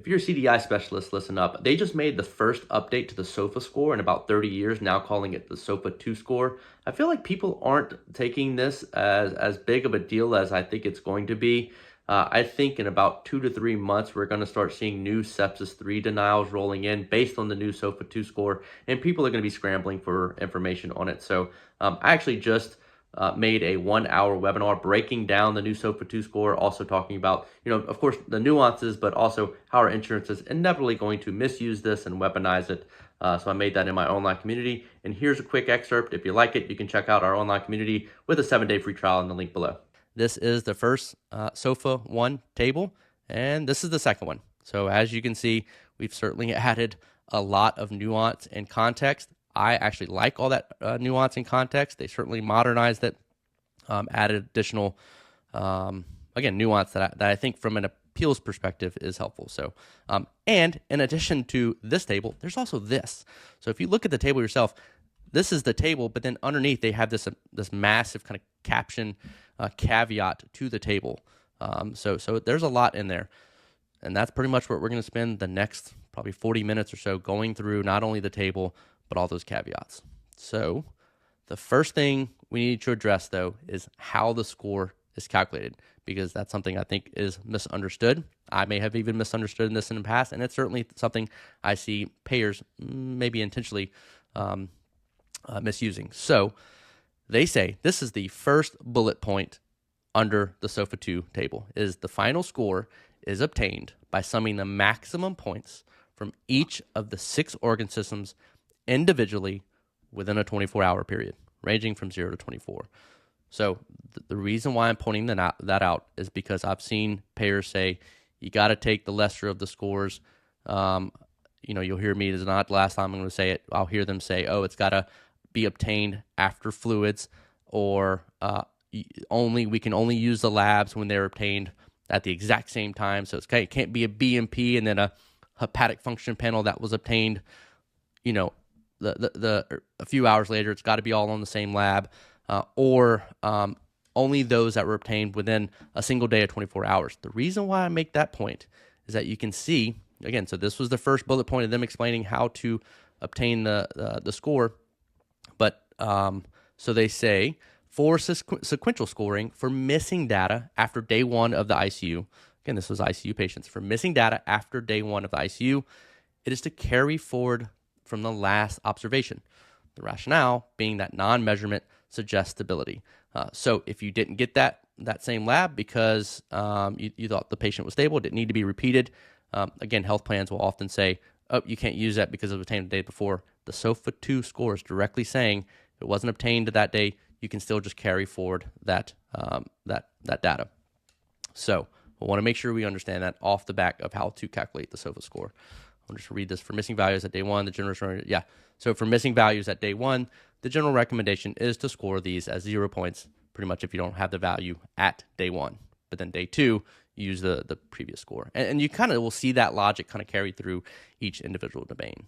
If you're a CDI specialist, listen up. They just made the first update to the SOFA score in about 30 years, now calling it the SOFA 2 score. I feel like people aren't taking this as big of a deal as I think it's going to be. I think in about 2 to 3 months, we're going to start seeing new sepsis 3 denials rolling in based on the new SOFA 2 score, and people are going to be scrambling for information on it. So I actually just made a 1 hour webinar breaking down the new SOFA 2 score, also talking about, of course, the nuances, but also how our insurance is inevitably going to misuse this and weaponize it. So I made that in my online community. And here's a quick excerpt. If you like it, you can check out our online community with a 7-day free trial in the link below. This is the first SOFA 1 table, and this is the second one. So as you can see, we've certainly added a lot of nuance and context. I actually like all that nuance and context. They certainly modernized it, added additional, again, nuance that I think from an appeals perspective is helpful. So, and in addition to this table, there's also this. So if you look at the table yourself, this is the table, but then underneath they have this massive kind of caption caveat to the table. So there's a lot in there. And that's pretty much what we're going to spend the next probably 40 minutes or so going through, not only the table, but all those caveats. So the first thing we need to address, though, is how the score is calculated, because that's something I think is misunderstood. I may have even misunderstood this in the past, and it's certainly something I see payers maybe intentionally misusing. So they say this is the first bullet point under the SOFA 2 table, is the final score is obtained by summing the maximum points from each of the 6 organ systems individually within a 24-hour period, ranging from 0 to 24. So the reason why I'm pointing that out is because I've seen payers say, you got to take the lesser of the scores. You'll hear me, this is not the last time I'm going to say it, I'll hear them say, oh, it's got to be obtained after fluids, or we can only use the labs when they're obtained at the exact same time. So it can't be a BMP and then a hepatic function panel that was obtained, a few hours later. It's got to be all on the same lab, or only those that were obtained within a single day of 24 hours. The reason why I make that point is that you can see, again, so this was the first bullet point of them explaining how to obtain the score. But so they say, for sequential scoring for missing data after day 1 of the ICU, again, this was ICU patients, for missing data after day 1 of the ICU, it is to carry forward from the last observation. The rationale being that non-measurement suggests stability. So if you didn't get that same lab because you thought the patient was stable, it didn't need to be repeated, again, health plans will often say, oh, you can't use that because it was obtained the day before. The SOFA 2 score is directly saying if it wasn't obtained that day, you can still just carry forward that data. So we want to make sure we understand that off the back of how to calculate the SOFA score. I'll just read this. For missing values at day 1, the general, So for missing values at day 1, the general recommendation is to score these as 0 points, pretty much if you don't have the value at day 1. But then day 2, you use the previous score. And you kind of will see that logic kind of carry through each individual domain.